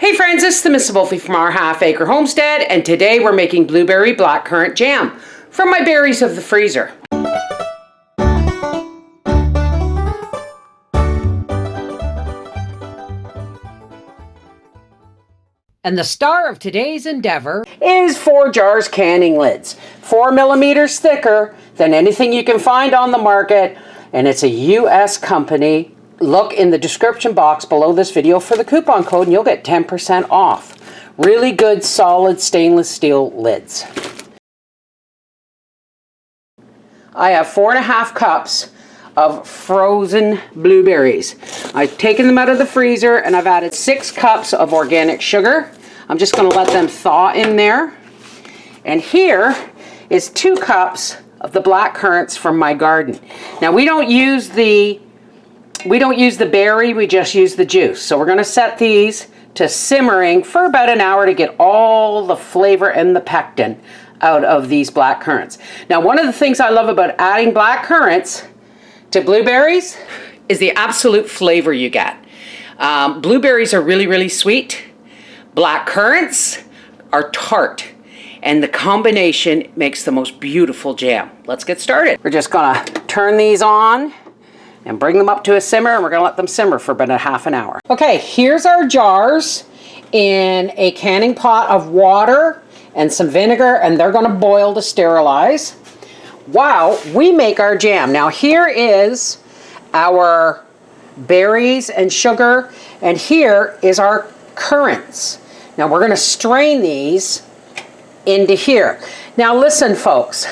Hey friends, it's the Miss Wolfie from our Half Acre Homestead, and today we're making blueberry blackcurrant jam from my berries of the freezer. And the star of today's endeavor is 4 jars canning lids, 4 millimeters thicker than anything you can find on the market, and it's a US company. Look in the description box below this video for the coupon code and you'll get 10% off. Really good solid stainless steel lids. I have 4.5 cups of frozen blueberries. I've taken them out of the freezer and I've added 6 cups of organic sugar. I'm just going to let them thaw in there. And here is 2 cups of the black currants from my garden. Now we don't use the berry, we just use the juice. So we're going to set these to simmering for about an hour to get all the flavor and the pectin out of these black currants. Now one of the things I love about adding black currants to blueberries is the absolute flavor you get. Blueberries are really, really sweet. Black currants are tart. And the combination makes the most beautiful jam. Let's get started. We're just gonna turn these on and bring them up to a simmer, and we're gonna let them simmer for about a half an hour. Okay, here's our jars in a canning pot of water and some vinegar, and they're gonna boil to sterilize while we make our jam. Now here is our berries and sugar, and here is our currants. Now we're gonna strain these into here. Now listen folks,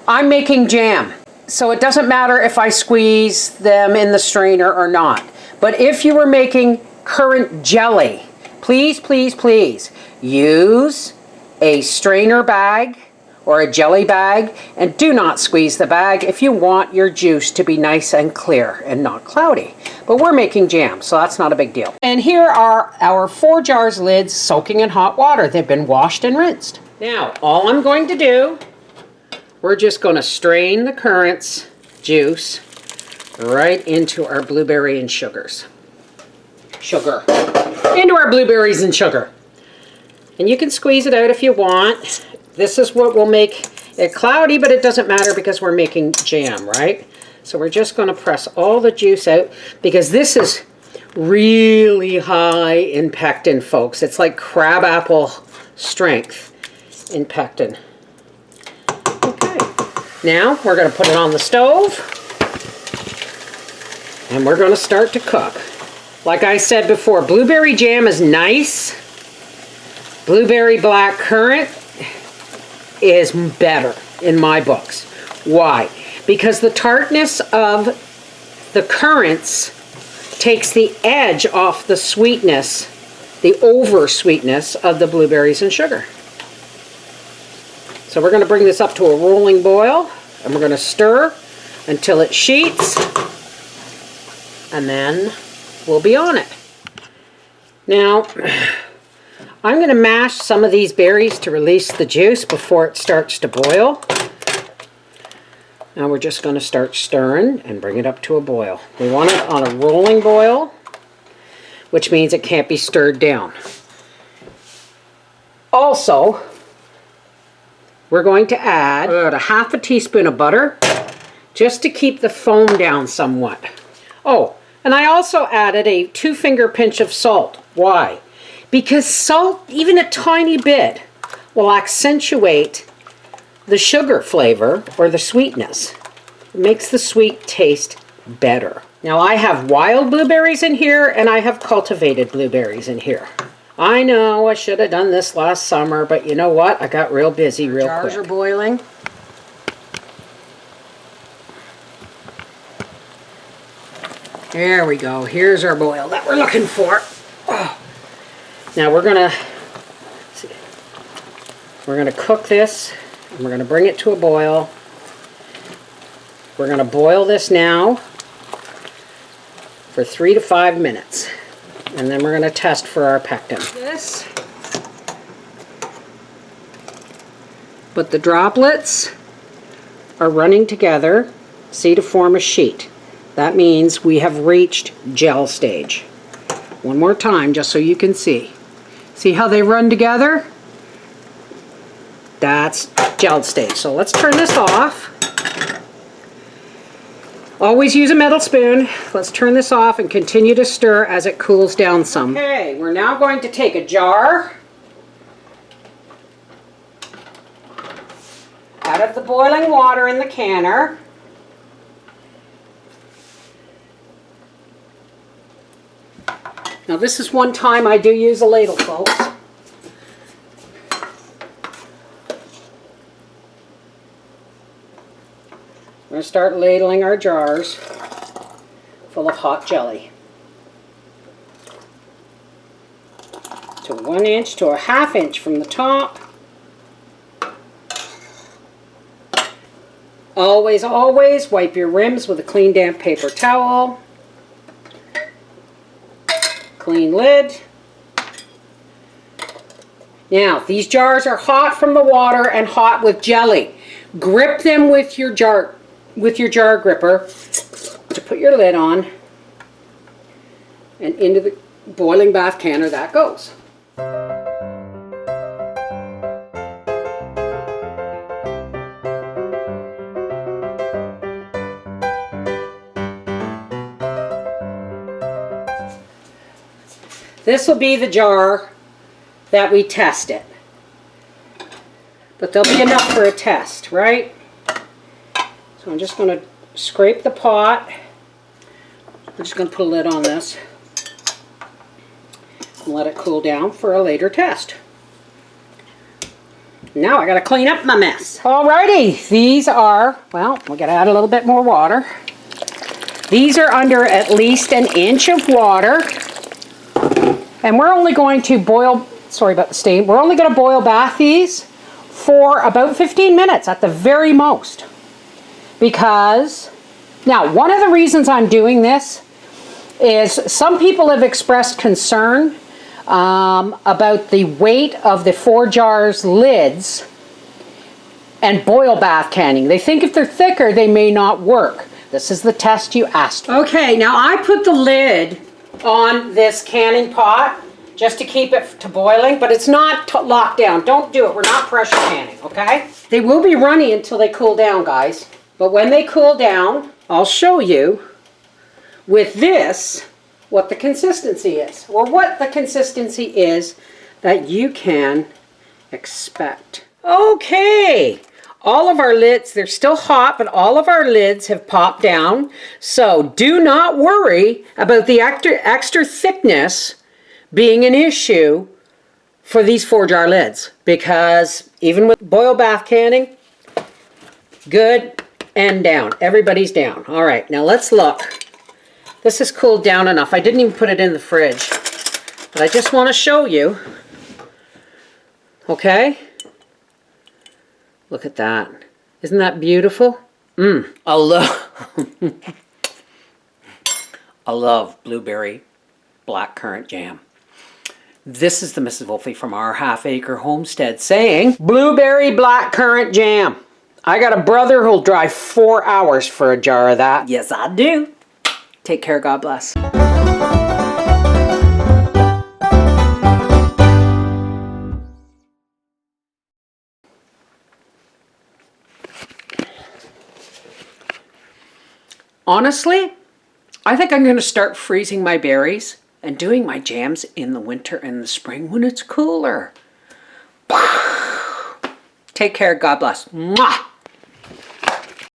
I'm making jam. So it doesn't matter if I squeeze them in the strainer or not. But if you were making currant jelly, please, please, please use a strainer bag or a jelly bag, and do not squeeze the bag if you want your juice to be nice and clear and not cloudy. But we're making jam, so that's not a big deal. And here are our 4 jars lids soaking in hot water. They've been washed and rinsed. Now, all I'm going to do, we're just going to strain the currants juice right into our blueberry and sugar. Into our blueberries and sugar. And you can squeeze it out if you want. This is what will make it cloudy, but it doesn't matter because we're making jam, right? So we're just going to press all the juice out because this is really high in pectin, folks. It's like crabapple strength in pectin. Okay, now we're going to put it on the stove and we're going to start to cook. Like I said before, blueberry jam is nice. Blueberry black currant is better in my books. Why? Because the tartness of the currants takes the edge off the sweetness, the over sweetness of the blueberries and sugar. So we're going to bring this up to a rolling boil and we're going to stir until it sheets, and then we'll be on it. Now I'm going to mash some of these berries to release the juice before it starts to boil. Now we're just going to start stirring and bring it up to a boil. We want it on a rolling boil, which means it can't be stirred down. Also, we're going to add about a half a teaspoon of butter just to keep the foam down somewhat. Oh, and I also added a 2-finger pinch of salt. Why? Because salt, even a tiny bit, will accentuate the sugar flavor or the sweetness. It makes the sweet taste better. Now I have wild blueberries in here and I have cultivated blueberries in here. I know I should have done this last summer, but you know what? I got real busy real quick. Jars are boiling. There we go. Here's our boil that we're looking for. Oh. Now we're gonna cook this, and we're gonna bring it to a boil. We're gonna boil this now for 3 to 5 minutes, and then we're gonna test for our pectin. But the droplets are running together, see, to form a sheet. That means we have reached gel stage. One more time, just so you can see. See how they run together? That's gelled stage. So let's turn this off. Always use a metal spoon. Let's turn this off and continue to stir as it cools down some. Okay, we're now going to take a jar out of the boiling water in the canner. Now this is one time I do use a ladle, folks. We're going to start ladling our jars full of hot jelly. To 1 inch to a ½ inch from the top. Always, always wipe your rims with a clean damp paper towel. Clean lid. Now, these jars are hot from the water and hot with jelly. Grip them with your jar gripper to put your lid on, and into the boiling bath canner that goes. This will be the jar that we test it. But there'll be enough for a test, right? So I'm just going to scrape the pot. I'm just going to put a lid on this and let it cool down for a later test. Now I got to clean up my mess. Alrighty, these are, well, we got to add a little bit more water. These are under at least 1 inch of water. And we're only going to boil, sorry about the stain, we're only going to boil bath these for about 15 minutes at the very most. Because, now one of the reasons I'm doing this is some people have expressed concern about the weight of the 4 jars lids and boil bath canning. They think if they're thicker, they may not work. This is the test you asked for. Okay, now I put the lid on this canning pot just to keep it to boiling, but it's not locked down. Don't do it. We're not pressure canning, okay? They will be runny until they cool down, guys. But when they cool down, I'll show you with this what the consistency is, or what the consistency is that you can expect. Okay. All of our lids, they're still hot, but all of our lids have popped down. So do not worry about the extra thickness being an issue for these 4 jar lids, because even with boil bath canning, good and down. Everybody's down. All right, now let's look. This has cooled down enough. I didn't even put it in the fridge, but I just want to show you. Okay? Look at that. Isn't that beautiful? I love blueberry black currant jam. This is the Mrs. Wolfie from our half-acre homestead saying, blueberry black currant jam. I got a brother who'll drive 4 hours for a jar of that. Yes, I do. Take care. God bless. Honestly, I think I'm going to start freezing my berries and doing my jams in the winter and the spring when it's cooler. Take care. God bless. Mwah!